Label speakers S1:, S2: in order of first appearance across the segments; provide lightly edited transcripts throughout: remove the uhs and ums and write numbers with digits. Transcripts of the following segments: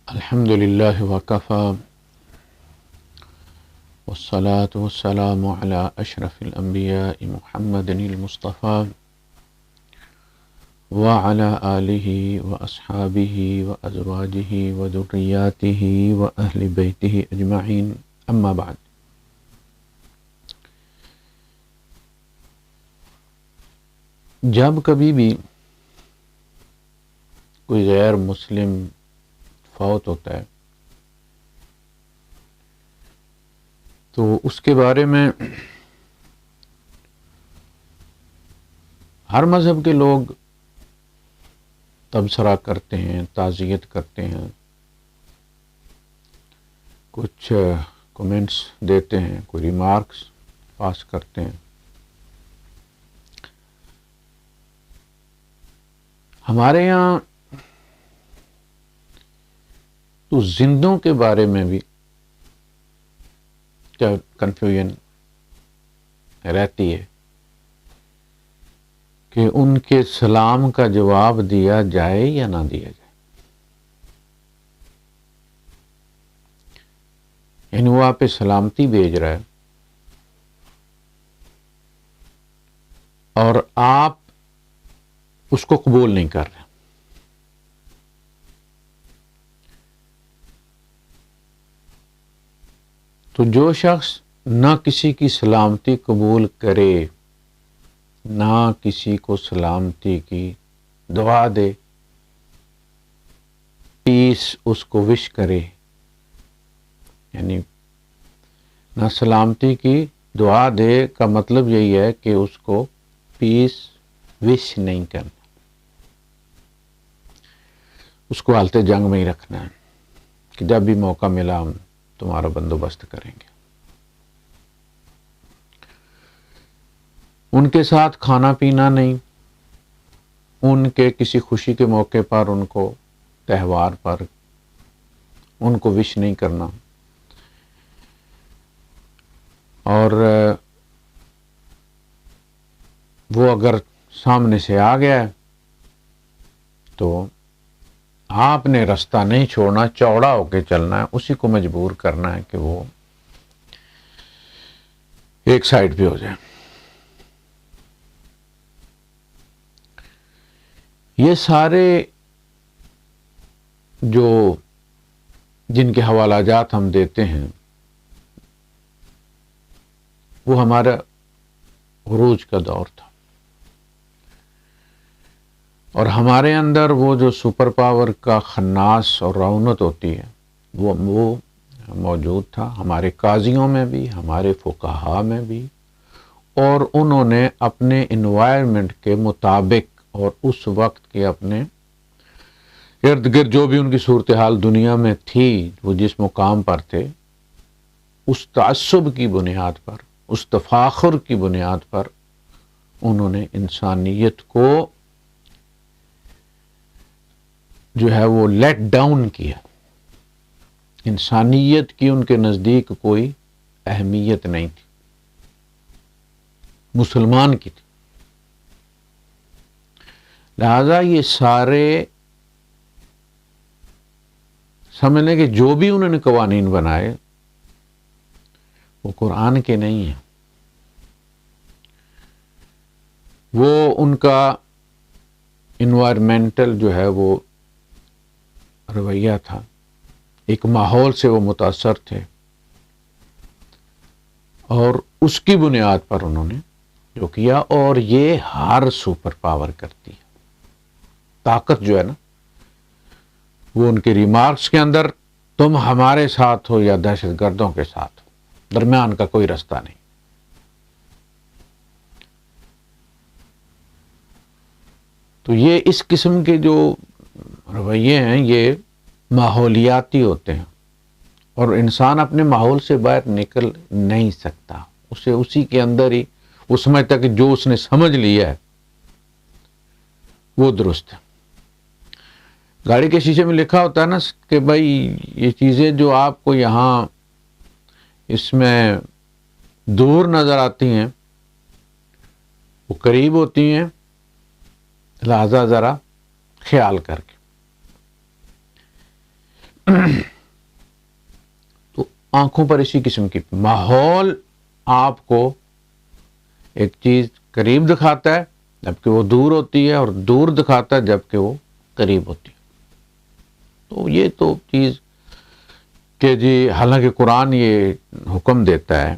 S1: الحمد لله وكفى والصلاة والسلام على أشرف الأنبياء محمد المصطفى وعلى آله وأصحابه وأزواجه وذرياته وأهل بيته أجمعين أما بعد. جب کبھی بھی کوئی غیر مسلم فوت ہوتا ہے تو اس کے بارے میں ہر مذہب کے لوگ تبصرہ کرتے ہیں، تعزیت کرتے ہیں، کچھ کومنٹس دیتے ہیں، کوئی ریمارکس پاس کرتے ہیں۔ ہمارے یہاں تو زندوں کے بارے میں بھی کیا کنفیوژن رہتی ہے کہ ان کے سلام کا جواب دیا جائے یا نہ دیا جائے، یعنی وہ آپ پہ سلامتی بھیج رہا ہے اور آپ اس کو قبول نہیں کر رہے۔ تو جو شخص نہ کسی کی سلامتی قبول کرے، نہ کسی کو سلامتی کی دعا دے، پیس اس کو وش کرے، یعنی نہ سلامتی کی دعا دے کا مطلب یہی ہے کہ اس کو پیس وش نہیں کرنا، اس کو حالت جنگ میں ہی رکھنا ہے کہ جب بھی موقع ملا ہم تمہارا بندوبست کریں گے۔ ان کے ساتھ کھانا پینا نہیں، ان کے کسی خوشی کے موقع پر، ان کو تہوار پر ان کو وش نہیں کرنا، اور وہ اگر سامنے سے آ گیا ہے تو آپ نے رستہ نہیں چھوڑنا، چوڑا ہو کے چلنا ہے، اسی کو مجبور کرنا ہے کہ وہ ایک سائڈ پہ ہو جائے۔ یہ سارے جو جن کے حوالہ جات ہم دیتے ہیں وہ ہمارا عروج کا دور تھا، اور ہمارے اندر وہ جو سپر پاور کا خناس اور رعونت ہوتی ہے وہ موجود تھا، ہمارے قاضیوں میں بھی، ہمارے فقہاء میں بھی، اور انہوں نے اپنے انوائرمنٹ کے مطابق اور اس وقت کے اپنے ارد گرد جو بھی ان کی صورتحال دنیا میں تھی، وہ جس مقام پر تھے، اس تعصب کی بنیاد پر، اس تفاخر کی بنیاد پر انہوں نے انسانیت کو جو ہے وہ لیٹ ڈاؤن کیا۔ انسانیت کی ان کے نزدیک کوئی اہمیت نہیں تھی، مسلمان کی تھی۔ لہذا یہ سارے سمجھ لیں کہ جو بھی انہوں نے قوانین بنائے وہ قرآن کے نہیں ہیں، وہ ان کا انوائرمنٹل جو ہے وہ رویہ تھا، ایک ماحول سے وہ متاثر تھے، اور اس کی بنیاد پر انہوں نے جو کیا، اور یہ ہر سپر پاور کرتی ہے۔ طاقت جو ہے نا وہ ان کے ریمارکس کے اندر تم ہمارے ساتھ ہو یا دہشت گردوں کے ساتھ ہو، درمیان کا کوئی رستہ نہیں۔ تو یہ اس قسم کے جو رویے ہیں یہ ماحولیاتی ہوتے ہیں، اور انسان اپنے ماحول سے باہر نکل نہیں سکتا، اسے اسی کے اندر ہی وہ سمجھتا کہ جو اس نے سمجھ لیا ہے وہ درست ہے۔ گاڑی کے شیشے میں لکھا ہوتا ہے نا کہ بھائی یہ چیزیں جو آپ کو یہاں اس میں دور نظر آتی ہیں وہ قریب ہوتی ہیں، لہذا ذرا خیال کر کے۔ تو آنکھوں پر اسی قسم کی ماحول آپ کو ایک چیز قریب دکھاتا ہے جبکہ وہ دور ہوتی ہے، اور دور دکھاتا ہے جبکہ وہ قریب ہوتی ہے۔ تو یہ تو چیز کہ جی، حالانکہ قرآن یہ حکم دیتا ہے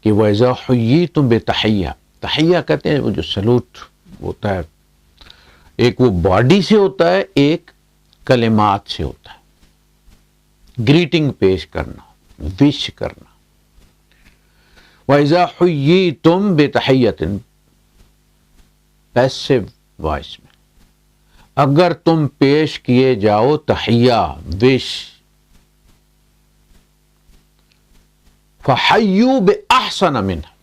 S1: کہ وَإِذَا حُيِّيتُم بِتَحِيَّةٍ، تحیہ کہتے ہیں وہ جو سلوٹ ہوتا ہے، ایک وہ باڈی سے ہوتا ہے، ایک کلمات سے ہوتا ہے، گریٹنگ پیش کرنا، وش کرنا۔ وَإِذَا حُيِّيتُم بِتَحِيَّةٍ، پیسو وائس میں، اگر تم پیش کیے جاؤ تحیہ، وش، فَحَيُّوا بِأَحْسَنَ مِنْهَا،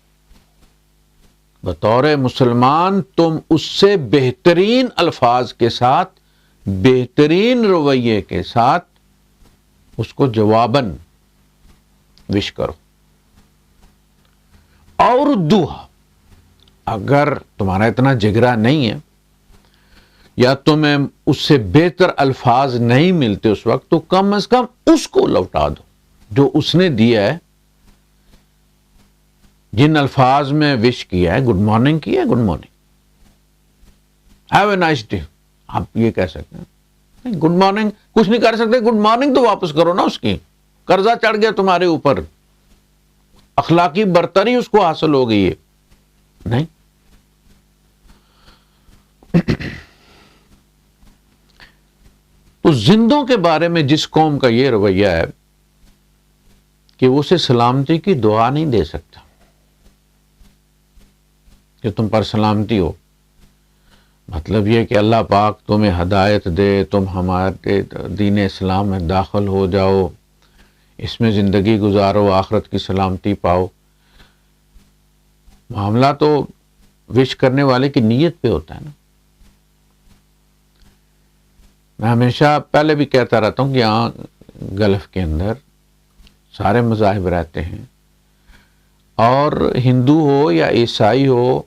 S1: بطور مسلمان تم اس سے بہترین الفاظ کے ساتھ، بہترین رویے کے ساتھ اس کو جواباً وش کرو۔ اور ردوہا، اگر تمہارا اتنا جگرا نہیں ہے یا تمہیں اس سے بہتر الفاظ نہیں ملتے اس وقت، تو کم از کم اس کو لوٹا دو جو اس نے دیا ہے، جن الفاظ میں وش کیا ہے، گڈ مارننگ کیا ہے، good morning, have a nice day, آپ یہ کہہ سکتے ہیں۔ گڈ مارننگ کچھ نہیں کر سکتے، گڈ مارننگ تو واپس کرو نا، اس کی قرضہ چڑھ گیا تمہارے اوپر، اخلاقی برتری اس کو حاصل ہو گئی ہے، نہیں۔ تو زندوں کے بارے میں جس قوم کا یہ رویہ ہے کہ وہ اسے سلامتی کی دعا نہیں دے سکتا کہ تم پر سلامتی ہو، مطلب یہ کہ اللہ پاک تمہیں ہدایت دے، تم ہمارے دین اسلام میں داخل ہو جاؤ، اس میں زندگی گزارو، آخرت کی سلامتی پاؤ۔ معاملہ تو وش کرنے والے کی نیت پہ ہوتا ہے نا۔ میں ہمیشہ پہلے بھی کہتا رہتا ہوں کہ یہاں گلف کے اندر سارے مذاہب رہتے ہیں، اور ہندو ہو یا عیسائی ہو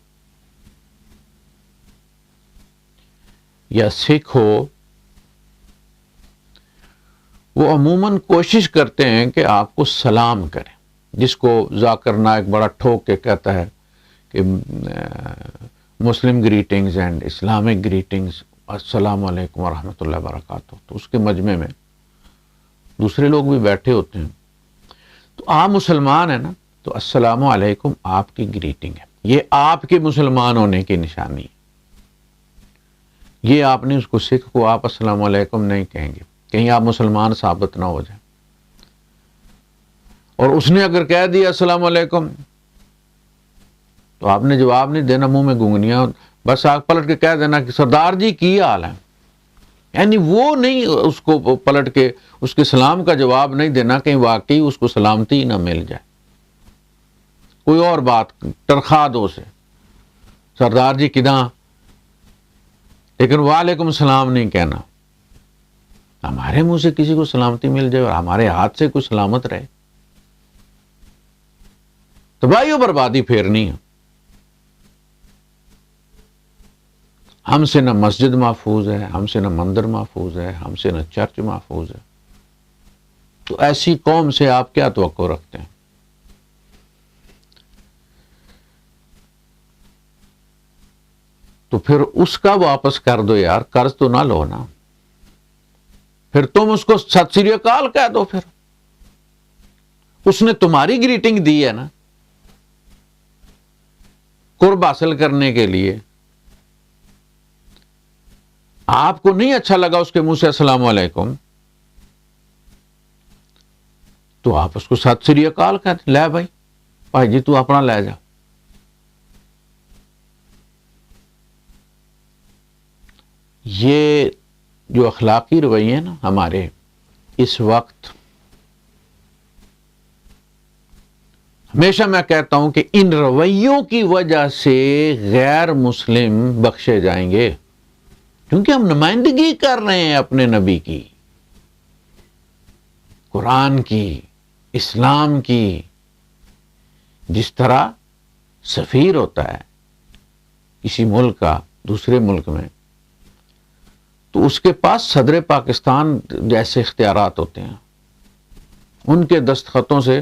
S1: یا سکھ ہو، وہ عموماً کوشش کرتے ہیں کہ آپ کو سلام کریں، جس کو ذاکر نائک بڑا ٹھوک کے کہتا ہے کہ مسلم گریٹنگز اینڈ اسلامک گریٹنگز، السلام علیکم ورحمۃ اللہ وبرکاتہ۔ تو اس کے مجمع میں دوسرے لوگ بھی بیٹھے ہوتے ہیں، تو آپ مسلمان ہیں نا، تو السلام علیکم آپ کی گریٹنگ ہے، یہ آپ کے مسلمان ہونے کی نشانی ہے۔ یہ آپ نے اس کو سکھ کو آپ السلام علیکم نہیں کہیں گے، کہیں آپ مسلمان ثابت نہ ہو جائیں۔ اور اس نے اگر کہہ دیا السلام علیکم تو آپ نے جواب نہیں دینا، منہ میں گونگنیاں، بس آپ پلٹ کے کہہ دینا کہ سردار جی کی حال ہے، یعنی وہ نہیں، اس کو پلٹ کے اس کے سلام کا جواب نہیں دینا، کہیں واقعی اس کو سلامتی نہ مل جائے، کوئی اور بات ترخا دو سے، سردار جی کداں، لیکن وعلیکم السلام نہیں کہنا۔ ہمارے منہ سے کسی کو سلامتی مل جائے اور ہمارے ہاتھ سے کوئی سلامت رہے، تباہی و بربادی پھیرنی ہے۔ ہم سے نہ مسجد محفوظ ہے، ہم سے نہ مندر محفوظ ہے، ہم سے نہ چرچ محفوظ ہے، تو ایسی قوم سے آپ کیا توقع رکھتے ہیں؟ تو پھر اس کا واپس کر دو یار، قرض تو نہ لو نا، پھر تم اس کو ست سری اکال کہہ دو، پھر اس نے تمہاری گریٹنگ دی ہے نا قرب حاصل کرنے کے لیے، آپ کو نہیں اچھا لگا اس کے منہ سے السلام علیکم، تو آپ اس کو ست سری اکال کہتے، لے بھائی جی تو اپنا لے جا۔ یہ جو اخلاقی رویے ہیں نا ہمارے اس وقت، ہمیشہ میں کہتا ہوں کہ ان رویوں کی وجہ سے غیر مسلم بخشے جائیں گے، کیونکہ ہم نمائندگی کر رہے ہیں اپنے نبی کی، قرآن کی، اسلام کی۔ جس طرح سفیر ہوتا ہے کسی ملک کا دوسرے ملک میں، تو اس کے پاس صدر پاکستان جیسے اختیارات ہوتے ہیں، ان کے دستخطوں سے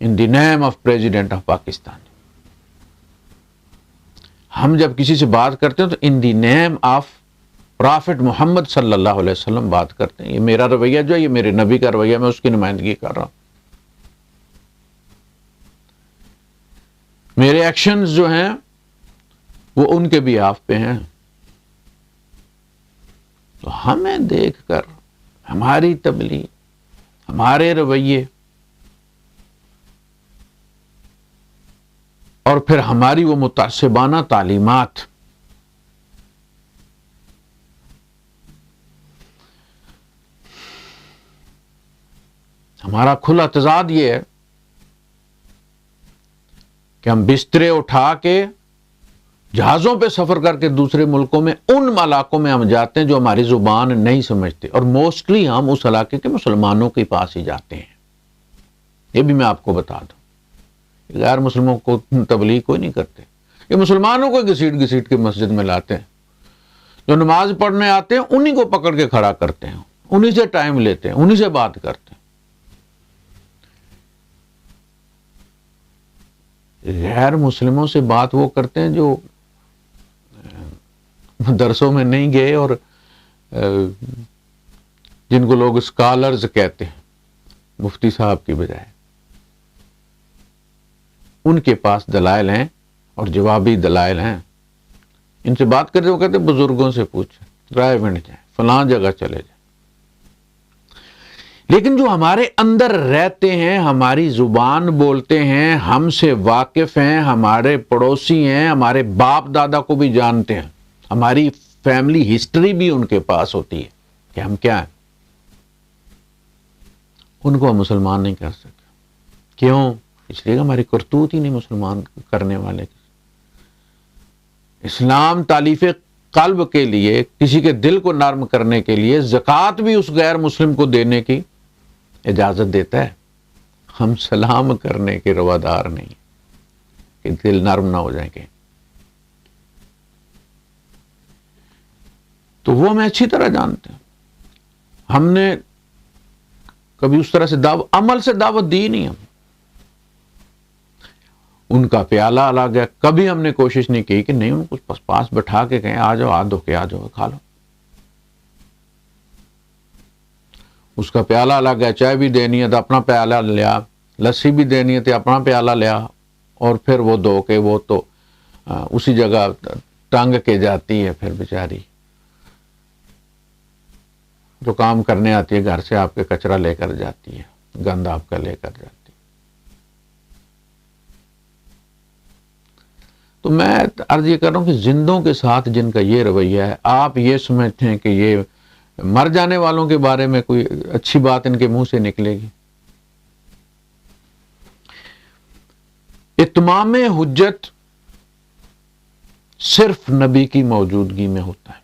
S1: in the name of president of Pakistan. ہم جب کسی سے بات کرتے ہیں تو ان دی نیم آف پرافٹ محمد صلی اللہ علیہ وسلم بات کرتے ہیں. یہ میرا رویہ جو ہے، یہ میرے نبی کا رویہ، میں اس کی نمائندگی کر رہا ہوں. میرے ایکشنز جو ہیں وہ ان کے بھی آپ پہ ہیں. تو ہمیں دیکھ کر ہماری تبلیغ، ہمارے رویے اور پھر ہماری وہ متعصبانہ تعلیمات ہمارا کھلا تضاد یہ ہے کہ ہم بسترے اٹھا کے جہازوں پہ سفر کر کے دوسرے ملکوں میں ان علاقوں میں ہم جاتے ہیں جو ہماری زبان نہیں سمجھتے، اور موسٹلی ہم اس علاقے کے مسلمانوں کے پاس ہی جاتے ہیں. یہ بھی میں آپ کو بتا دوں، غیر مسلموں کو تبلیغ کوئی نہیں کرتے. یہ مسلمانوں کو گھسیٹ گھسیٹ کے مسجد میں لاتے ہیں. جو نماز پڑھنے آتے ہیں انہی کو پکڑ کے کھڑا کرتے ہیں، انہی سے ٹائم لیتے ہیں، انہی سے بات کرتے ہیں. غیر مسلموں سے بات وہ کرتے ہیں جو درسوں میں نہیں گئے اور جن کو لوگ اسکالرز کہتے ہیں مفتی صاحب کی بجائے. ان کے پاس دلائل ہیں اور جوابی دلائل ہیں. ان سے بات کرتے وہ کہتے ہیں بزرگوں سے پوچھیں، رائے بنٹ جائیں، فلاں جگہ چلے جائیں. لیکن جو ہمارے اندر رہتے ہیں، ہماری زبان بولتے ہیں، ہم سے واقف ہیں، ہمارے پڑوسی ہیں، ہمارے باپ دادا کو بھی جانتے ہیں، ہماری فیملی ہسٹری بھی ان کے پاس ہوتی ہے کہ ہم کیا ہیں، ان کو ہم مسلمان نہیں کر سکتے. کیوں؟ اس لیے کہ ہماری کرتوت ہی نہیں مسلمان کرنے والے. اسلام تالیف قلب کے لیے، کسی کے دل کو نرم کرنے کے لیے زکوٰۃ بھی اس غیر مسلم کو دینے کی اجازت دیتا ہے. ہم سلام کرنے کے روادار نہیں کہ دل نرم نہ ہو جائیں گے. تو وہ ہمیں اچھی طرح جانتے ہیں. ہم نے کبھی اس طرح سے عمل سے دعوت دی نہیں. ہم ان کا پیالہ الگ ہے، کبھی ہم نے کوشش نہیں کی کہ نہیں ان کو پاس بٹھا کے کہیں آ جاؤ، ہاتھ دھو کے آ جاؤ، کھا لو. اس کا پیالہ الگ ہے، چائے بھی دینی ہے تو اپنا پیالہ لیا، لسی بھی دینی ہے تو اپنا پیالہ لیا، اور پھر وہ دھو کے وہ تو اسی جگہ ٹنگ کے جاتی ہے. پھر بیچاری جو کام کرنے آتی ہے گھر سے آپ کے کچرا لے کر جاتی ہے، گند آپ کا لے کر جاتی ہے. تو میں عرض یہ کر رہا ہوں کہ زندوں کے ساتھ جن کا یہ رویہ ہے، آپ یہ سمجھتے ہیں کہ یہ مر جانے والوں کے بارے میں کوئی اچھی بات ان کے منہ سے نکلے گی. اتمام حجت صرف نبی کی موجودگی میں ہوتا ہے،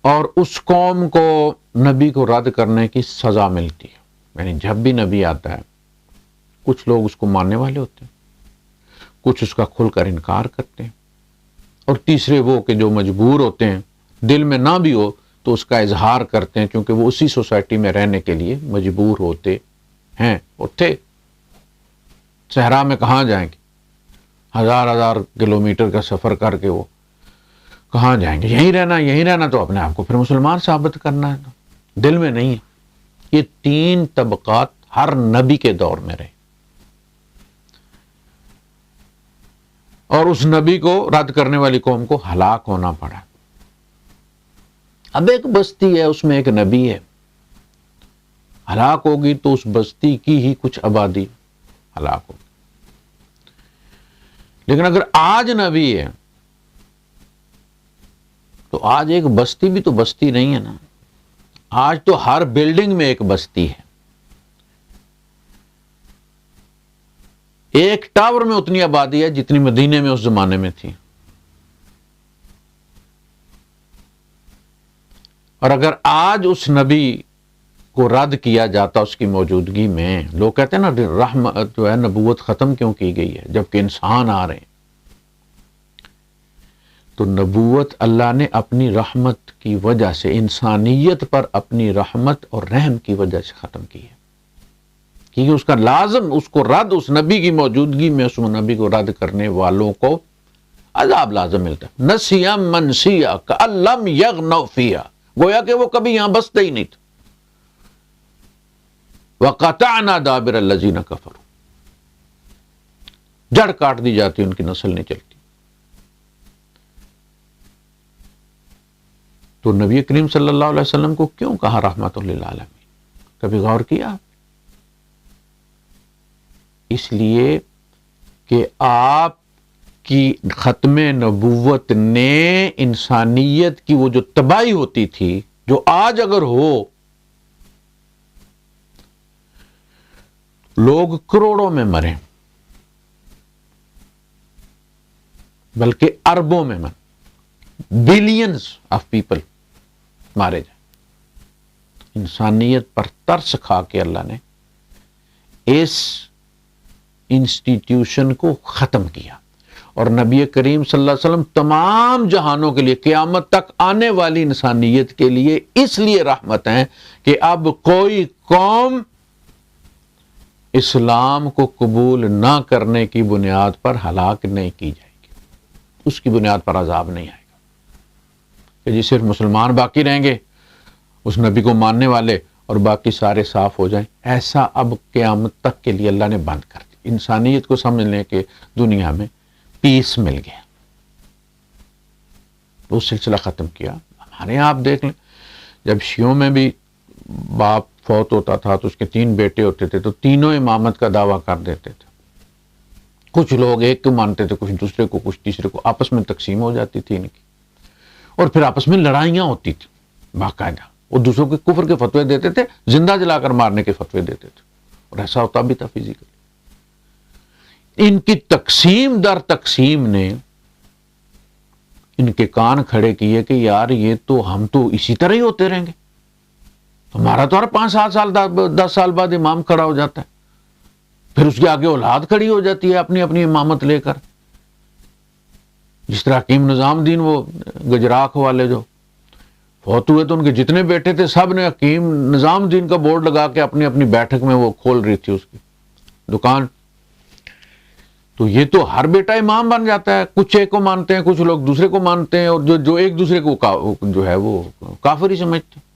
S1: اور اس قوم کو نبی کو رد کرنے کی سزا ملتی ہے. یعنی جب بھی نبی آتا ہے کچھ لوگ اس کو ماننے والے ہوتے ہیں، کچھ اس کا کھل کر انکار کرتے ہیں، اور تیسرے وہ کہ جو مجبور ہوتے ہیں، دل میں نہ بھی ہو تو اس کا اظہار کرتے ہیں، کیونکہ وہ اسی سوسائٹی میں رہنے کے لیے مجبور ہوتے ہیں اور تھے. صحرا میں کہاں جائیں گے؟ ہزار کلومیٹر کا سفر کر کے وہ کہاں جائیں گے؟ یہیں رہنا تو اپنے آپ کو پھر مسلمان ثابت کرنا ہے، تو دل میں نہیں ہے. یہ تین طبقات ہر نبی کے دور میں رہے، اور اس نبی کو رد کرنے والی قوم کو ہلاک ہونا پڑا. اب ایک بستی ہے، اس میں ایک نبی ہے، ہلاک ہوگی تو اس بستی کی ہی کچھ آبادی ہلاک ہوگی. لیکن اگر آج نبی ہے تو آج ایک بستی بھی تو بستی نہیں ہے نا. آج تو ہر بلڈنگ میں ایک بستی ہے. ایک ٹاور میں اتنی آبادی ہے جتنی مدینے میں اس زمانے میں تھی. اور اگر آج اس نبی کو رد کیا جاتا اس کی موجودگی میں، لوگ کہتے ہیں نا رحمت جو ہے نبوت ختم کیوں کی گئی ہے جبکہ انسان آ رہے ہیں. تو نبوت اللہ نے اپنی رحمت کی وجہ سے، انسانیت پر اپنی رحمت اور رحم کی وجہ سے ختم کی ہے، کیونکہ اس کا لازم، اس کو رد، اس نبی کی موجودگی میں اس نبی کو رد کرنے والوں کو عذاب لازم ملتا ہے۔ نسیا منسیا کأن لم یغنوا فیہا، گویا کہ وہ کبھی یہاں بستے ہی نہیں تھے۔ وَقَطَعْنَا دَابِرَ الَّذِينَ كَفَرُوا، جڑ کاٹ دی جاتی، ان کی نسل نہیں چلتی۔ تو نبی کریم صلی اللہ علیہ وسلم کو کیوں کہا رحمت للعالمین؟ کبھی غور کیا؟ اس لیے کہ آپ کی ختم نبوت نے انسانیت کی وہ جو تباہی ہوتی تھی، جو آج اگر ہو لوگ کروڑوں میں مریں بلکہ اربوں میں مریں، بلینز آف پیپل مارے جائیں، انسانیت پر ترس کھا کے اللہ نے اس انسٹیٹیوشن کو ختم کیا، اور نبی کریم صلی اللہ علیہ وسلم تمام جہانوں کے لیے، قیامت تک آنے والی انسانیت کے لیے اس لیے رحمت ہیں کہ اب کوئی قوم اسلام کو قبول نہ کرنے کی بنیاد پر ہلاک نہیں کی جائے گی، اس کی بنیاد پر عذاب نہیں آئے گا کہ جی صرف مسلمان باقی رہیں گے اس نبی کو ماننے والے اور باقی سارے صاف ہو جائیں۔ ایسا اب قیامت تک کے لیے اللہ نے بند کر دیا۔ انسانیت کو سمجھ لیں کہ دنیا میں پیس مل گیا، وہ سلسلہ ختم کیا۔ ہمارے یہاں آپ دیکھ لیں، جب شیعوں میں بھی باپ فوت ہوتا تھا تو اس کے 3 بیٹے ہوتے تھے تو تینوں امامت کا دعویٰ کر دیتے تھے۔ کچھ لوگ ایک کو مانتے تھے، کچھ دوسرے کو، کچھ تیسرے کو، آپس میں تقسیم ہو جاتی تھی ان کی، اور پھر آپس میں لڑائیاں ہوتی تھی باقاعدہ، وہ دوسروں کے کفر کے فتوے دیتے تھے، زندہ جلا کر مارنے کے فتوے دیتے تھے، اور ایسا ہوتا بھی تھا فزیکلی۔ ان کی تقسیم در تقسیم نے ان کے کان کھڑے کیے کہ یار یہ تو ہم تو اسی طرح ہی ہوتے رہیں گے، ہمارا تو ہر 5-7 سال 10 سال بعد امام کھڑا ہو جاتا ہے، پھر اس کے آگے اولاد کھڑی ہو جاتی ہے اپنی اپنی امامت لے کر، جس طرح حکیم نظام دین وہ گجراک والے جو فوت ہوئے تو ان کے جتنے بیٹے تھے سب نے حکیم نظام دین کا بورڈ لگا کے اپنی اپنی بیٹھک میں وہ کھول رہی تھی اس کی دکان۔ تو یہ تو ہر بیٹا امام بن جاتا ہے، کچھ ایک کو مانتے ہیں، کچھ لوگ دوسرے کو مانتے ہیں، اور جو ایک دوسرے کو جو ہے وہ کافر ہی سمجھتے ہیں۔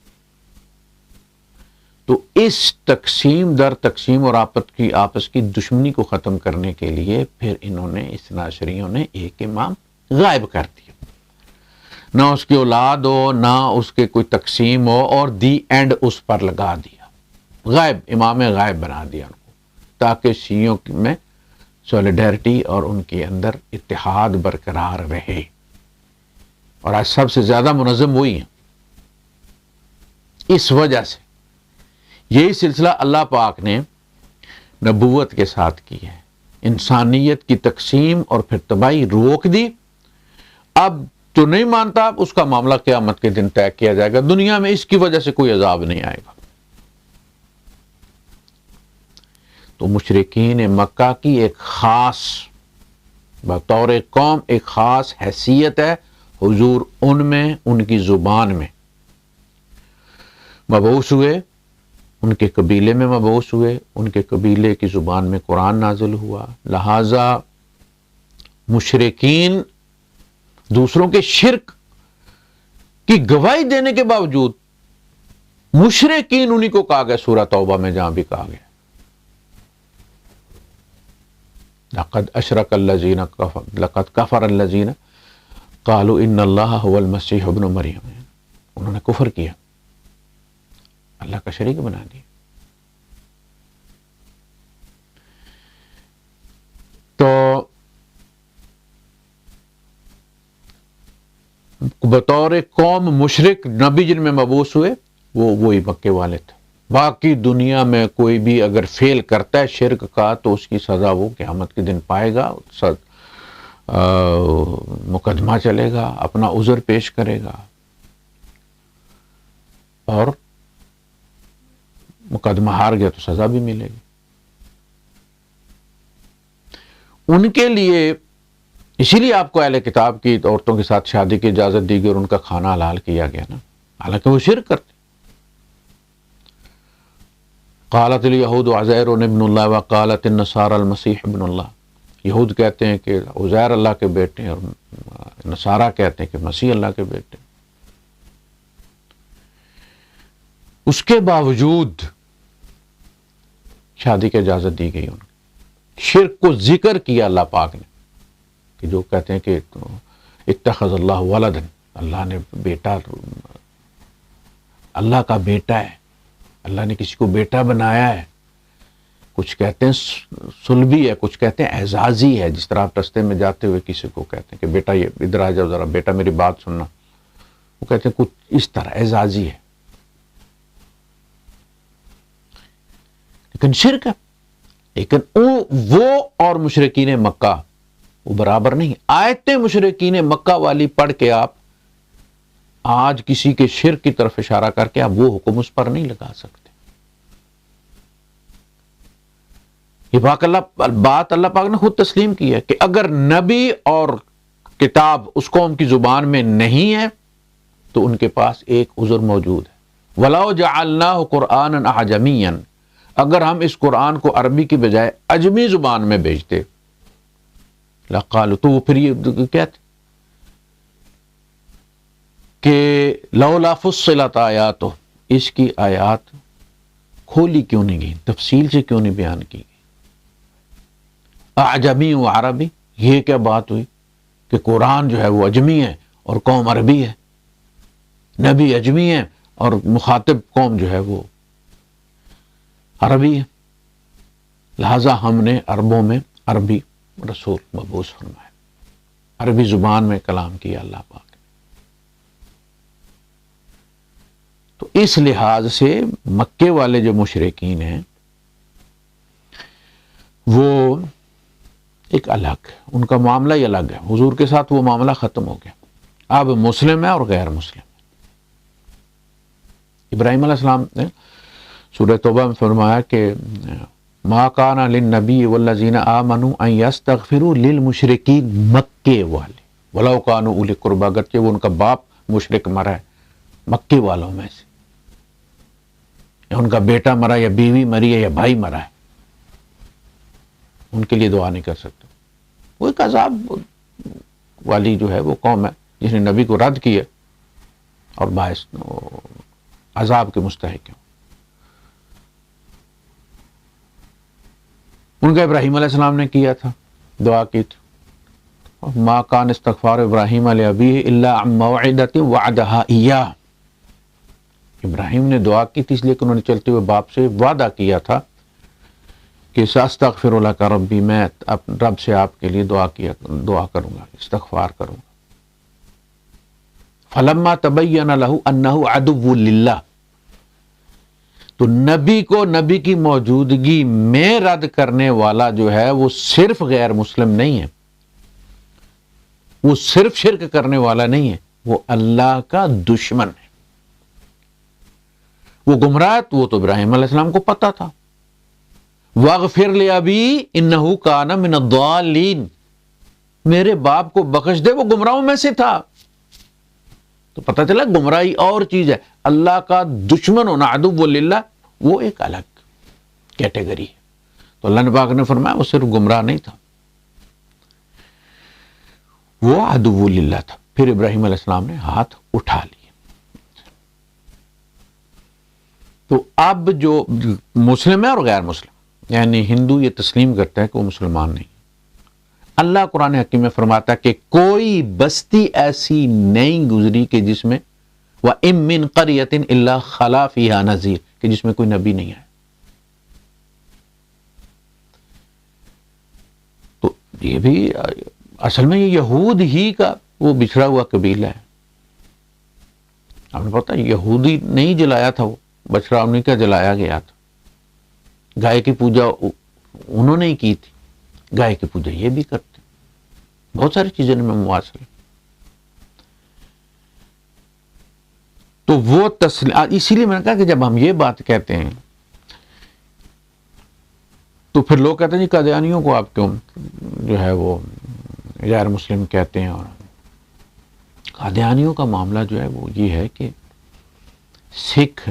S1: تو اس تقسیم در تقسیم اور آپس کی دشمنی کو ختم کرنے کے لیے پھر انہوں نے، اثنا عشریوں نے، ایک امام غائب کر دیا، نہ اس کی اولاد ہو، نہ اس کے کوئی تقسیم ہو، اور دی اینڈ اس پر لگا دیا، غائب، امام غائب بنا دیا ان کو، تاکہ شیعوں میں سولیڈیرٹی اور ان کے اندر اتحاد برقرار رہے۔ اور آج سب سے زیادہ منظم وہی ہیں، اس وجہ سے یہی سلسلہ اللہ پاک نے نبوت کے ساتھ کی ہے، انسانیت کی تقسیم اور پھر تباہی روک دی۔ اب جو نہیں مانتا اس کا معاملہ قیامت کے دن طے کیا جائے گا، دنیا میں اس کی وجہ سے کوئی عذاب نہیں آئے گا۔ تو مشرکین مکہ کی ایک خاص، بطور قوم ایک خاص حیثیت ہے، حضور ان میں، ان کی زبان میں مبعوث ہوئے، ان کے قبیلے میں مبعوث ہوئے، ان کے قبیلے کی زبان میں قرآن نازل ہوا، لہذا مشرکین دوسروں کے شرک کی گواہی دینے کے باوجود مشرکین انہی کو کہا گیا سورہ توبہ میں، جہاں بھی کہا گیا لقد اشرک الذین لقد کفر الذین قالوا ان اللہ هو المسیح ابن مریم، انہوں نے کفر کیا، اللہ کا شریک بنا دیا۔ تو بطور قوم مشرک نبی جن میں مبعوث ہوئے وہ وہی مکے والے تھے، باقی دنیا میں کوئی بھی اگر فیل کرتا ہے شرک کا تو اس کی سزا وہ قیامت کے دن پائے گا، مقدمہ چلے گا، اپنا عذر پیش کرے گا، اور مقدمہ ہار گیا تو سزا بھی ملے گی۔ ان کے لیے اسی لیے آپ کو اہل کتاب کی عورتوں کے ساتھ شادی کی اجازت دی گئی اور ان کا کھانا حلال کیا گیا نا، حالانکہ وہ شرک کرتے. قالت الیہود عزیر ابن اللہ وقالت النصارى المسیح ابن اللہ. یہود کہتے ہیں کہ عزیر اللہ کے بیٹے ہیں اور نصارہ کہتے ہیں کہ مسیح اللہ کے بیٹے. اس کے باوجود شادی کی اجازت دی گئی ان کو. شرک کو ذکر کیا اللہ پاک نے کہ جو کہتے ہیں کہ اتخذ اللہ ولدا، اللہ نے بیٹا، اللہ کا بیٹا ہے، اللہ نے کسی کو بیٹا بنایا ہے. کچھ کہتے ہیں صلبی ہے، کچھ کہتے ہیں اعزازی ہے. جس طرح آپ رستے میں جاتے ہوئے کسی کو کہتے ہیں کہ بیٹا یہ ادھر آ جاؤ ذرا، بیٹا میری بات سننا، وہ کہتے ہیں کچھ اس طرح اعزازی ہے، لیکن شرک ہے. لیکن وہ اور مشرکین مکہ وہ برابر نہیں. آیتیں مشرکین مکہ والی پڑھ کے آپ آج کسی کے شرک کی طرف اشارہ کر کے آپ وہ حکم اس پر نہیں لگا سکتے. یہ بات اللہ پاک نے خود تسلیم کی ہے کہ اگر نبی اور کتاب اس قوم کی زبان میں نہیں ہے تو ان کے پاس ایک عذر موجود ہے. وَلَوْ جَعَلْنَاهُ قُرْآنًا أَعْجَمِيًّا، اگر ہم اس قرآن کو عربی کی بجائے اجمی زبان میں بھیجتے لقالوا، تو وہ پھر یہ کہتے کہ لولا فصلت آیاتہ، اس کی آیات کھولی کیوں نہیں گئی، تفصیل سے کیوں نہیں بیان کی گئی. اعجمی و عربی، یہ کیا بات ہوئی کہ قرآن جو ہے وہ اجمی ہے اور قوم عربی ہے، نبی اجمی ہے اور مخاطب قوم جو ہے وہ عربی ہے. لہذا ہم نے عربوں میں عربی رسول مبعوث فرمایا، عربی زبان میں کلام کیا اللہ پاک نے. تو اس لحاظ سے مکے والے جو مشرکین ہیں وہ ایک الگ، ان کا معاملہ ہی الگ ہے. حضور کے ساتھ وہ معاملہ ختم ہو گیا. اب مسلم ہے اور غیر مسلم. ابراہیم علیہ السلام نے سورہ توبہ میں فرمایا کہ ما کان للنبی والذین آمنوا ان یستغفروا للمشرکین، مکے والے، ولو کانوا اولی قربی، اگرچہ وہ ان کا باپ مشرک مرا ہے مکے والوں میں سے، یا ان کا بیٹا مرا یا بیوی مری ہے یا بھائی مرا ہے، ان کے لیے دعا نہیں کر سکتے. وہ ایک عذاب والی جو ہے وہ قوم ہے جس نے نبی کو رد کیا اور باعث عذاب کے مستحق ہیں. ان کا ابراہیم علیہ السلام نے کیا تھا، دعا کی تھی. ما کان استغفار ابراہیم لابیہ الا عن موعدۃ وعدہا ایاہ. ابراہیم نے دعا کی تھی اس لیے کہ انہوں نے چلتے ہوئے باپ سے وعدہ کیا تھا کہ ساستغفر لک ربی، میں رب سے آپ کے لیے دعا کروں گا، استغفار کروں گا. فلما تبین لہ انہ عدو للہ، تو نبی کو نبی کی موجودگی میں رد کرنے والا جو ہے وہ صرف غیر مسلم نہیں ہے، وہ صرف شرک کرنے والا نہیں ہے، وہ اللہ کا دشمن ہے، وہ گمراہ. وہ تو ابراہیم علیہ السلام کو پتا تھا. واغفر لابی انہ کان من الضالین، میرے باپ کو بخش دے، وہ گمراہوں میں سے تھا. تو پتہ چلا گمراہی اور چیز ہے، اللہ کا دشمن ہونا، عدو للہ، وہ ایک الگ کیٹیگری ہے. تو اللہ پاک نے فرمایا وہ صرف گمراہ نہیں تھا، وہ عدو للہ تھا. پھر ابراہیم علیہ السلام نے ہاتھ اٹھا لیے. تو اب جو مسلم ہے اور غیر مسلم، یعنی ہندو یہ تسلیم کرتا ہے کہ وہ مسلمان نہیں. اللہ قرآن حکیم میں فرماتا ہے کہ کوئی بستی ایسی نہیں گزری کہ جس میں وَإِن مِّن قَرْيَةٍ إِلَّا خَلَا فِيهَا نَذِيرٌ، کہ جس میں کوئی نبی نہیں آیا. تو یہ بھی اصل میں یہ یہود ہی کا وہ بچھڑا ہوا قبیلہ ہے. آپ نے پتا یہودی نہیں جلایا تھا، وہ بچڑا انہیں کا جلایا گیا تھا. گائے کی پوجا انہوں نے ہی کی تھی، گائے کی پوجا یہ بھی کرتے. بہت ساری چیزیں میں مواصل. تو وہ اسی لیے میں نے کہا کہ جب ہم یہ بات کہتے ہیں تو پھر لوگ کہتے ہیں جی قادیانیوں کو آپ کیوں جو ہے وہ غیر مسلم کہتے ہیں. اور قادیانیوں کا معاملہ جو ہے وہ یہ ہے کہ سکھ،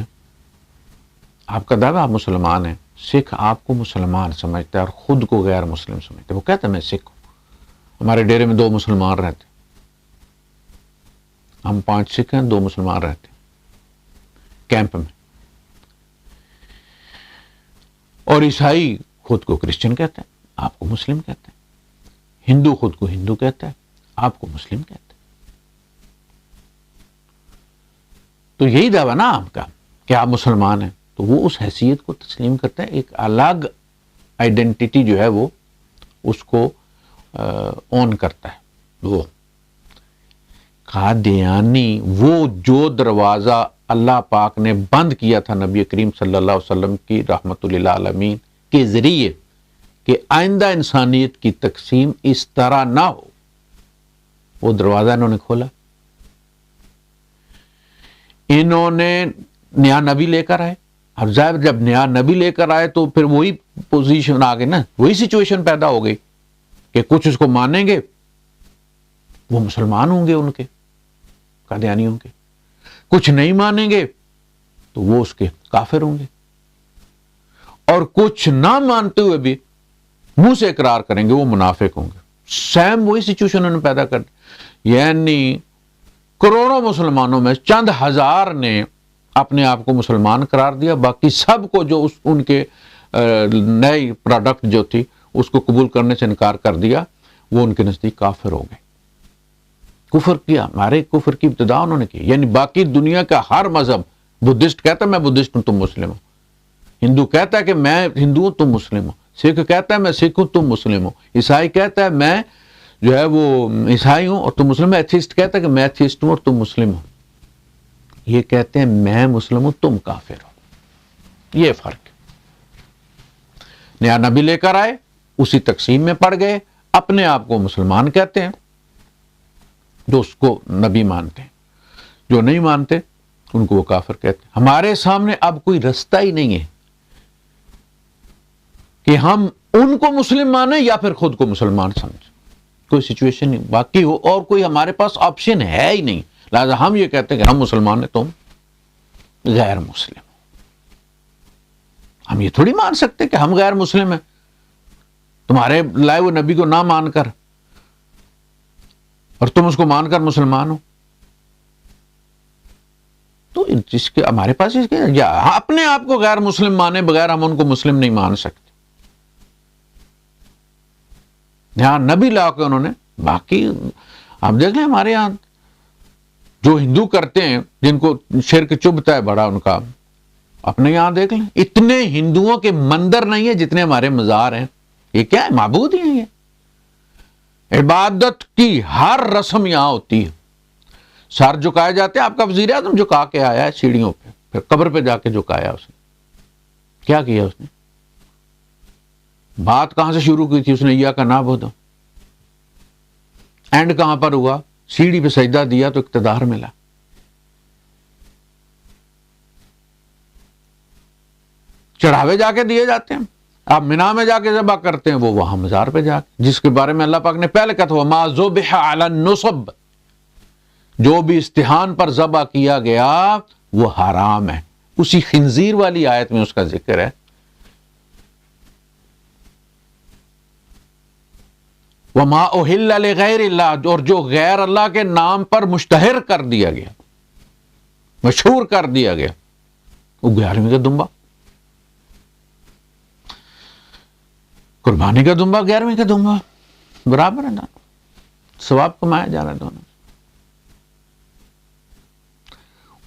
S1: آپ کا دعویٰ آپ مسلمان ہیں، سکھ آپ کو مسلمان سمجھتا ہے اور خود کو غیر مسلم سمجھتا ہے. وہ کہتا ہے میں سکھ ہوں، ہمارے ڈیرے میں 2 مسلمان رہتے، ہم 5 سکھ ہیں، 2 مسلمان رہتے کیمپ میں. اور عیسائی خود کو کرسچن کہتا ہے، آپ کو مسلم کہتا ہے. ہندو خود کو ہندو کہتا ہے، آپ کو مسلم کہتا ہے. تو یہی دعویٰ نا آپ کا کہ آپ مسلمان ہیں. تو وہ اس حیثیت کو تسلیم کرتا ہے، ایک الگ آئیڈینٹی جو ہے وہ اس کو اون کرتا ہے. وہ قادیانی وہ جو دروازہ اللہ پاک نے بند کیا تھا نبی کریم صلی اللہ علیہ وسلم کی رحمت للعالمین کے ذریعے کہ آئندہ انسانیت کی تقسیم اس طرح نہ ہو، وہ دروازہ انہوں نے کھولا. انہوں نے نیا نبی لے کر آئے. اب ظاہر جب نیا نبی لے کر آئے تو پھر وہی پوزیشن آ گئی نا، وہی سچویشن پیدا ہو گئی کہ کچھ اس کو مانیں گے، وہ مسلمان ہوں گے ان کے قادیانیوں کے، کچھ نہیں مانیں گے تو وہ اس کے کافر ہوں گے، اور کچھ نہ مانتے ہوئے بھی منہ سے اقرار کریں گے وہ منافق ہوں گے. سیم وہی سچویشن انہوں نے پیدا کر دی. یعنی کروڑوں مسلمانوں میں چند ہزار نے اپنے آپ کو مسلمان قرار دیا، باقی سب کو جو ان کے نئی پروڈکٹ جو تھی اس کو قبول کرنے سے انکار کر دیا، وہ ان کے نزدیک کافر ہو گئے. کفر کیا، ہمارے کفر کی ابتدا انہوں نے کی. یعنی باقی دنیا کا ہر مذہب، بدھسٹ کہتا ہے میں بدھسٹ ہوں تم مسلم ہو، ہندو کہتا ہے کہ میں ہندو ہوں تم مسلم ہو، سکھ کہتا ہے میں سکھ ہوں تم مسلم ہو، عیسائی کہتا ہے میں جو ہے وہ عیسائی ہوں اور تم مسلم، ایتھیسٹ کہتا ہے کہ میں ایتھیسٹ ہوں اور تم مسلم ہو. یہ کہتے ہیں میں مسلم ہوں تم کافر ہو. یہ فرق. نیا نبی لے کر آئے، اسی تقسیم میں پڑ گئے، اپنے آپ کو مسلمان کہتے ہیں جو اس کو نبی مانتے ہیں، جو نہیں مانتے ان کو وہ کافر کہتے ہیں. ہمارے سامنے اب کوئی رستہ ہی نہیں ہے کہ ہم ان کو مسلم مانیں یا پھر خود کو مسلمان سمجھیں. کوئی سچویشن نہیں باقی ہو اور کوئی ہمارے پاس آپشن ہے ہی نہیں. لہذا ہم یہ کہتے ہیں کہ ہم مسلمان ہیں، تم غیر مسلم. ہم یہ تھوڑی مان سکتے کہ ہم غیر مسلم ہیں تمہارے لائے ہوئے نبی کو نہ مان کر، اور تم اس کو مان کر مسلمان ہو. تو جس کے ہمارے پاس اس کے یا اپنے آپ کو غیر مسلم مانے بغیر ہم ان کو مسلم نہیں مان سکتے. یہاں نبی لا کے انہوں نے، باقی آپ دیکھ لیں ہمارے یہاں جو ہندو کرتے ہیں جن کو شرک چبھتا ہے بڑا ان کا، اپنے یہاں دیکھ لیں اتنے ہندوؤں کے مندر نہیں ہیں جتنے ہمارے مزار ہیں. یہ کیا ہے؟ معبود ہی ہیں. یہ عبادت کی ہر رسم یہاں ہوتی ہے. سر جھکائے جاتے ہیں. آپ کا وزیر اعظم جھکا کے آیا ہے سیڑھیوں پہ، پھر قبر پہ جا کے جھکایا اس نے. کیا کیا اس نے؟ بات کہاں سے شروع کی تھی اس نے؟ یا کا نعبد، اینڈ کہاں پر ہوا؟ سیڑھی پہ سجدہ دیا تو اقتدار ملا. چڑھاوے جا کے دیے جاتے ہیں. آپ مینا میں جا کے ذبح کرتے ہیں، وہ وہاں مزار پہ جا کے، جس کے بارے میں اللہ پاک نے پہلے کہا تھا ما ذبح علی النصب، جو بھی استحان پر ذبح کیا گیا وہ حرام ہے. اسی خنزیر والی آیت میں اس کا ذکر ہے. وما اہل لغیر اللہ، اور جو غیر اللہ کے نام پر مشتہر کر دیا گیا، مشہور کر دیا گیا، وہ 11ویں کا دمبا، قربانی کا دمبا 11ویں کا دمبا برابر ہے نا، ثواب کمایا جا رہا ہے دونوں.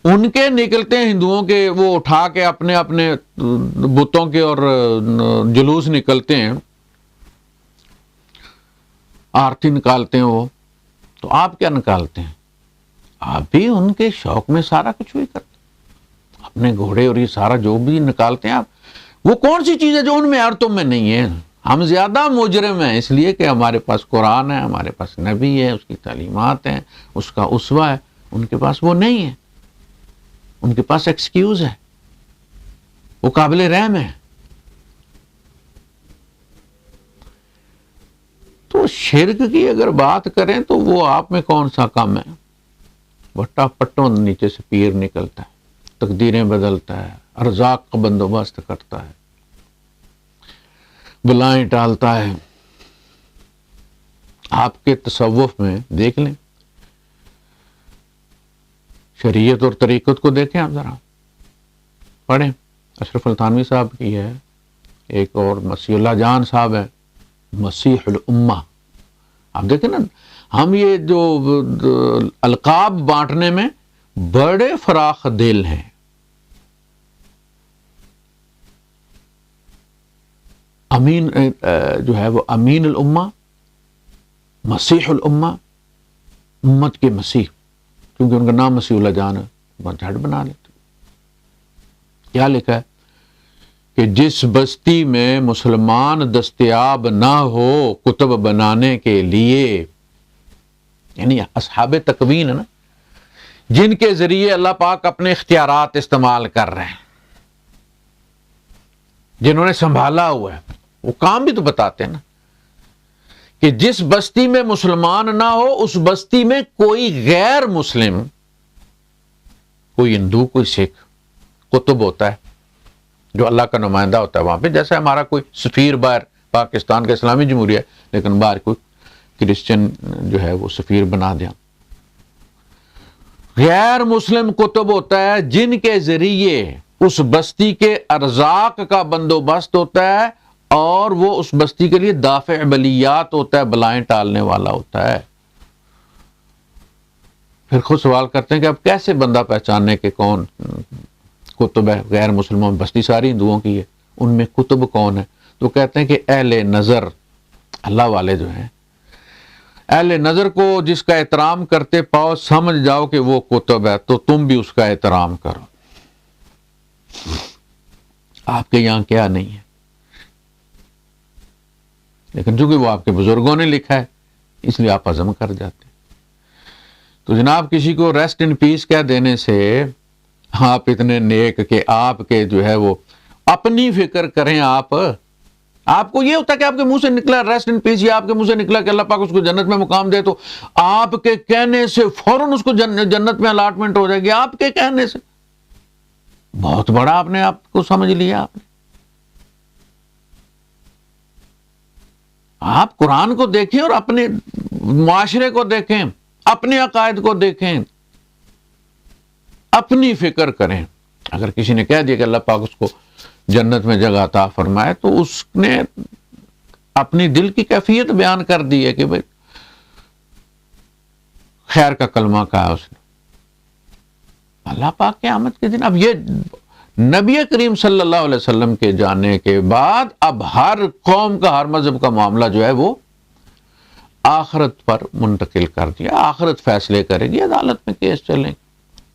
S1: ان کے نکلتے ہیں ہندوؤں کے، وہ اٹھا کے اپنے اپنے بتوں کے اور جلوس نکلتے ہیں، آرتی نکالتے ہیں وہ. تو آپ کیا نکالتے ہیں؟ آپ بھی ان کے شوق میں سارا کچھ بھی کرتے ہیں، اپنے گھوڑے اور یہ سارا جو بھی نکالتے ہیں آپ. وہ کون سی چیز ہے جو ان میں اور تم میں نہیں ہے؟ ہم زیادہ مجرم ہیں اس لیے کہ ہمارے پاس قرآن ہے، ہمارے پاس نبی ہے، اس کی تعلیمات ہیں، اس کا اسوہ ہے. ان کے پاس وہ نہیں ہے، ان کے پاس ایکسکیوز ہے، وہ قابل رحم ہے. تو شرک کی اگر بات کریں تو وہ آپ میں کون سا کم ہے؟ بٹا پٹوں نیچے سے پیر نکلتا ہے، تقدیریں بدلتا ہے، ارزاق کا بندوبست کرتا ہے، بلائیں ٹالتا ہے۔ آپ کے تصوف میں دیکھ لیں، شریعت اور طریقت کو دیکھیں آپ ذرا، پڑھیں۔ اشرف التھانوی صاحب کی ہے، ایک اور مسیح اللہ جان صاحب ہے، مسیح الامہ۔ آپ دیکھیں نا، ہم یہ جو القاب بانٹنے میں بڑے فراخ دل ہیں۔ امین جو ہے وہ امین الامہ، مسیح الامہ، امت کے مسیح، کیونکہ ان کا نام مسیح اللہ جان ہے، جھٹ بنا لیتے۔ کیا لکھا ہے کہ جس بستی میں مسلمان دستیاب نہ ہو کتب بنانے کے لیے، یعنی اصحاب تکوین ہے نا، جن کے ذریعے اللہ پاک اپنے اختیارات استعمال کر رہے ہیں، جنہوں نے سنبھالا ہوا ہے، وہ کام بھی تو بتاتے ہیں نا، کہ جس بستی میں مسلمان نہ ہو اس بستی میں کوئی غیر مسلم، کوئی ہندو، کوئی سکھ، کتب ہوتا ہے جو اللہ کا نمائندہ ہوتا ہے وہاں پہ، جیسے ہمارا کوئی سفیر باہر پاکستان کا اسلامی جمہوریہ ہے، لیکن باہر کوئی کرسچن جو ہے وہ سفیر بنا دیا۔ غیر مسلم کتب ہوتا ہے جن کے ذریعے اس بستی کے ارزاق کا بندوبست ہوتا ہے، اور وہ اس بستی کے لیے دافع بلیات ہوتا ہے، بلائیں ٹالنے والا ہوتا ہے۔ پھر خود سوال کرتے ہیں کہ اب کیسے بندہ پہچاننے کہ کون کتب ہے؟ غیر مسلموں میں بستی ساری ہندوؤں کی ہے، ان میں کتب کون ہے؟ تو کہتے ہیں کہ اہل نظر، اللہ والے جو ہیں، اہل نظر کو جس کا احترام کرتے پاؤ سمجھ جاؤ کہ وہ کتب ہے، تو تم بھی اس کا احترام کرو۔ آپ کے یہاں کیا نہیں ہے، لیکن چونکہ وہ آپ کے بزرگوں نے لکھا ہے اس لیے آپ ہضم کر جاتے۔ تو جناب کسی کو ریسٹ ان پیس کہہ دینے سے آپ اتنے نیک کہ آپ کے جو ہے وہ اپنی فکر کریں۔ آپ کو یہ ہوتا ہے کہ آپ کے منہ سے نکلا ریسٹ ان پیس، یا آپ کے منہ سے نکلا کہ اللہ پاک اس کو جنت میں مقام دے، تو آپ کے کہنے سے فوراً اس کو جنت میں الاٹمنٹ ہو جائے گی، آپ کے کہنے سے۔ بہت بڑا آپ نے آپ کو سمجھ لیا۔ آپ قرآن کو دیکھیں اور اپنے معاشرے کو دیکھیں، اپنے عقائد کو دیکھیں، اپنی فکر کریں۔ اگر کسی نے کہہ دیا کہ اللہ پاک اس کو جنت میں جگہ عطا فرمائے، تو اس نے اپنی دل کی کیفیت بیان کر دی ہے کہ بھئی خیر کا کلمہ کہا اس نے۔ اللہ پاک قیامت کے دن، اب یہ نبی کریم صلی اللہ علیہ وسلم کے جانے کے بعد اب ہر قوم کا، ہر مذہب کا معاملہ جو ہے وہ آخرت پر منتقل کر دیا۔ آخرت فیصلے کرے گی، عدالت میں کیس چلیں۔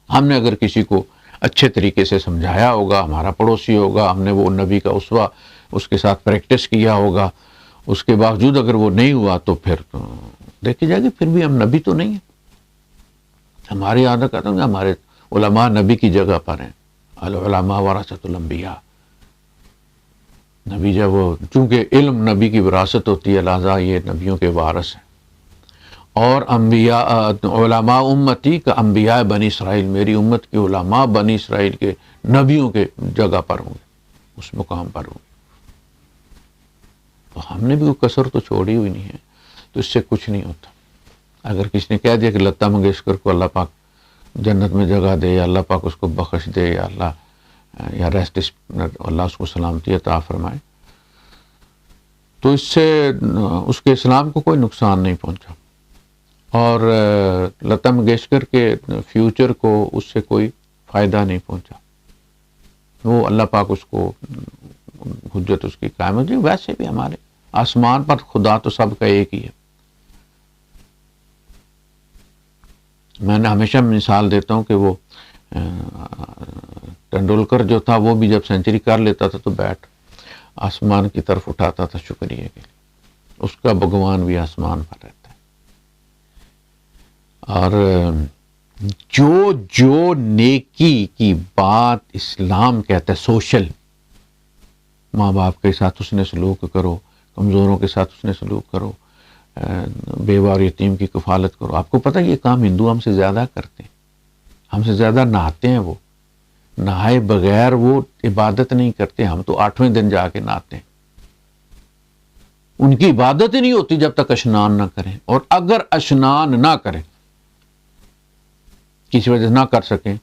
S1: ہم نے اگر کسی کو اچھے طریقے سے سمجھایا ہوگا، ہمارا پڑوسی ہوگا، ہم نے وہ نبی کا اسوہ اس کے ساتھ پریکٹس کیا ہوگا، اس کے باوجود اگر وہ نہیں ہوا تو پھر دیکھی جائے گی، پھر بھی ہم نبی تو نہیں ہیں۔ ہماری عادت کہتا ہوں کہ ہمارے علماء نبی کی جگہ پر ہیں، العلماء ورثۃ الانبیاء۔ نبی جب وہ، چونکہ علم نبی کی وراثت ہوتی ہے، لہذا یہ نبیوں کے وارث ہیں۔ اور انبیاء، علماء امتی کا انبیاء بنی اسرائیل، میری امت کے علماء بنی اسرائیل کے نبیوں کے جگہ پر ہوں گے، اس مقام پر ہوں گے۔ تو ہم نے بھی کوئی کسر تو چھوڑی ہوئی نہیں ہے، تو اس سے کچھ نہیں ہوتا۔ اگر کسی نے کہہ دیا کہ لتا منگیشکر کو اللہ پاک جنت میں جگہ دے، یا اللہ پاک اس کو بخش دے، یا اللہ یا ریسٹ، اللہ اس کو سلامتی عطا فرمائے، تو اس سے اس کے اسلام کو کوئی نقصان نہیں پہنچا، اور لتا منگیشکر کے فیوچر کو اس سے کوئی فائدہ نہیں پہنچا۔ وہ اللہ پاک اس کو حجت اس کی قائم ہوتی۔ ویسے بھی ہمارے آسمان پر خدا تو سب کا ایک ہی ہے۔ میں نے ہمیشہ مثال دیتا ہوں کہ وہ ٹنڈولکر جو تھا، وہ بھی جب سینچری کر لیتا تھا تو بیٹ آسمان کی طرف اٹھاتا تھا شکریہ کے لیے۔ اس کا بھگوان بھی آسمان پر رہتا ہے۔ اور جو نیکی کی بات اسلام کہتا ہے، سوشل، ماں باپ کے ساتھ اس نے سلوک کرو، کمزوروں کے ساتھ اس نے سلوک کرو، بیوہ اور یتیم کی کفالت کرو. آپ کو پتہ یہ کام ہندو ہم سے زیادہ کرتے ہیں, ہم سے زیادہ نہاتے ہیں. وہ نہائے بغیر وہ عبادت نہیں کرتے. ہم تو 8ویں دن جا کے نہاتے ہیں. ان کی عبادت ہی نہیں ہوتی جب تک اشنان نہ کریں, اور اگر اشنان نہ کریں, کسی وجہ سے نہ کر سکیں,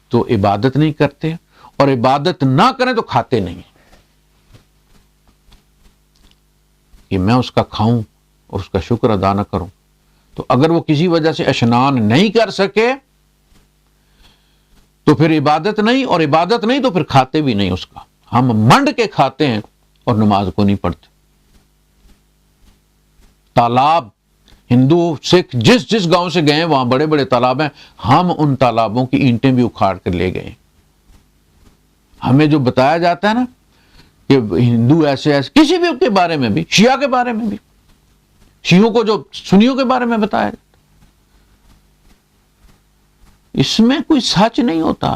S1: تو عبادت نہیں کرتے, اور عبادت نہ کریں تو کھاتے نہیں کہ میں اس کا کھاؤں اور اس کا شکر ادا نہ کروں. تو اگر وہ کسی وجہ سے اشنان نہیں کر سکے تو پھر عبادت نہیں, اور عبادت نہیں تو پھر کھاتے بھی نہیں اس کا. ہم منڈ کے کھاتے ہیں اور نماز کو نہیں پڑھتے. تالاب ہندو سکھ جس گاؤں سے گئے وہاں بڑے بڑے تالاب ہیں, ہم ان تالابوں کی اینٹیں بھی اکھاڑ کر لے گئے. ہمیں جو بتایا جاتا ہے نا کہ ہندو ایسے کسی بھی کے بارے میں بھی, شیعہ کے بارے میں بھی, شیعوں کو جو سنیوں کے بارے میں بتایا جاتا, اس میں کوئی سچ نہیں ہوتا.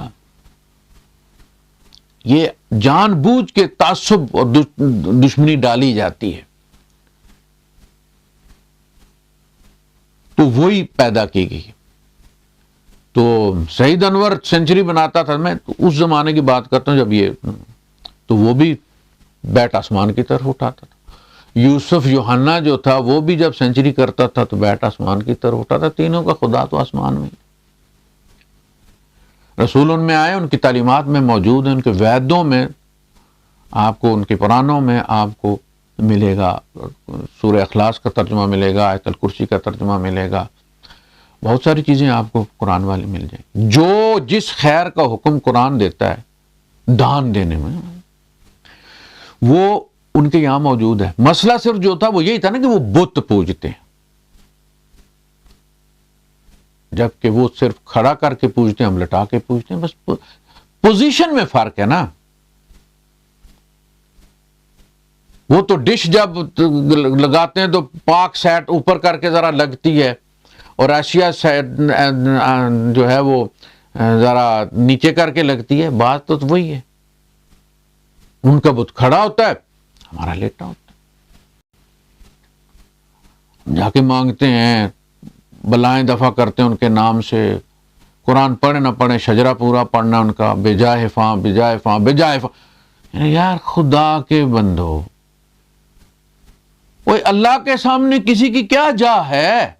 S1: یہ جان بوجھ کے تعصب اور دشمنی ڈالی جاتی ہے. تو وہی پیدا کی گئی. تو سعید انور سینچری بناتا تھا, میں اس زمانے کی بات کرتا ہوں جب یہ, تو وہ بھی بیٹ آسمان کی طرف اٹھاتا تھا. یوسف یوحنا جو تھا وہ بھی جب سینچری کرتا تھا تو بیٹ آسمان کی طرف اٹھاتا. تینوں کا خدا تو آسمان میں. رسول ان میں آئے, ان کی تعلیمات میں موجود ہیں, ان کے ویدوں میں آپ کو, ان کے قرآنوں میں آپ کو ملے گا. سورہ اخلاص کا ترجمہ ملے گا, آیت الکرسی کا ترجمہ ملے گا, بہت ساری چیزیں آپ کو قرآن والے مل جائیں. جو جس خیر کا حکم قرآن دیتا ہے دان دینے میں, وہ ان کے یہاں موجود ہے. مسئلہ صرف جو تھا وہ یہی تھا نا کہ وہ بت پوجتے ہیں, جبکہ وہ صرف کھڑا کر کے پوجتے ہیں, ہم لٹا کے پوجتے ہیں. بس پوزیشن میں فرق ہے نا. وہ تو ڈش جب لگاتے ہیں تو پاک سیٹ اوپر کر کے ذرا لگتی ہے, اور ایشیا سیٹ جو ہے وہ ذرا نیچے کر کے لگتی ہے. بات تو وہی ہے. ان کا بت کھڑا ہوتا ہے, ہمارا لیٹا ہوتا ہے. جا کے مانگتے ہیں, بلائیں دفع کرتے ہیں ان کے نام سے. قرآن پڑھے نہ پڑھے, شجرہ پورا پڑھنا ان کا, بجائے فاں بجائے فاں بجائے فاں. یار خدا کے بندو, اوے اللہ کے سامنے کسی کی کیا جا ہے؟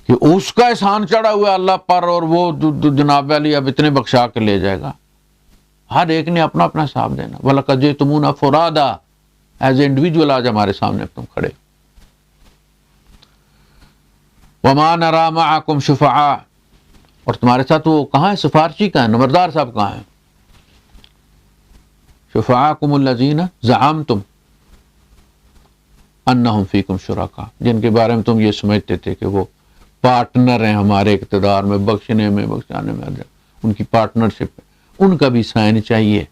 S1: کہ اس کا احسان چڑھا ہوا اللہ پر, اور وہ جناب علی اب اتنے بخشا کے لے جائے گا. ہر ایک نے اپنا اپنا حساب دینا. وَلَقَدْ جِئْتُمُونَا فُرَادًا, ایز اے انڈیویجول آج ہمارے سامنے تم کھڑے. وَمَا نَرَىٰ مَعَكُمْ شُفَعَاءَ, اور تمہارے ساتھ وہ کہاں ہے, سفارشی کہاں ہے, نمبردار صاحب کہاں ہیں؟ شُفَعَاءَكُمُ الَّذِينَ زَعَمْتُمْ أَنَّهُمْ فِيكُمْ شُرَكَاء, جن کے بارے میں تم یہ سمجھتے تھے کہ وہ پارٹنر ہیں ہمارے اقتدار میں, بخشنے میں, بخشانے میں, ان کی پارٹنرشپ ہے, ان کا بھی سائن چاہیے.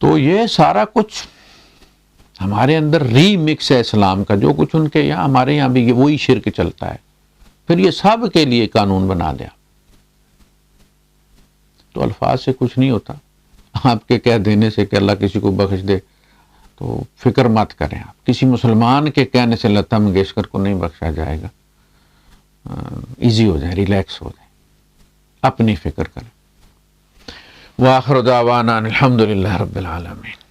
S1: تو یہ سارا کچھ ہمارے اندر ری مکس ہے اسلام کا. جو کچھ ان کے یہاں, ہمارے یہاں بھی وہی شرک چلتا ہے. پھر یہ سب کے لیے قانون بنا دیا. تو الفاظ سے کچھ نہیں ہوتا. آپ کے کہہ دینے سے کہ اللہ کسی کو بخش دے تو فکر مت کریں. آپ کسی مسلمان کے کہنے سے لتا منگیشکر کو نہیں بخشا جائے گا. ایزی ہو جائے, ریلیکس ہو جائے, اپنی فکر کریں. وآخر دعوانا الحمدللہ رب العالمین.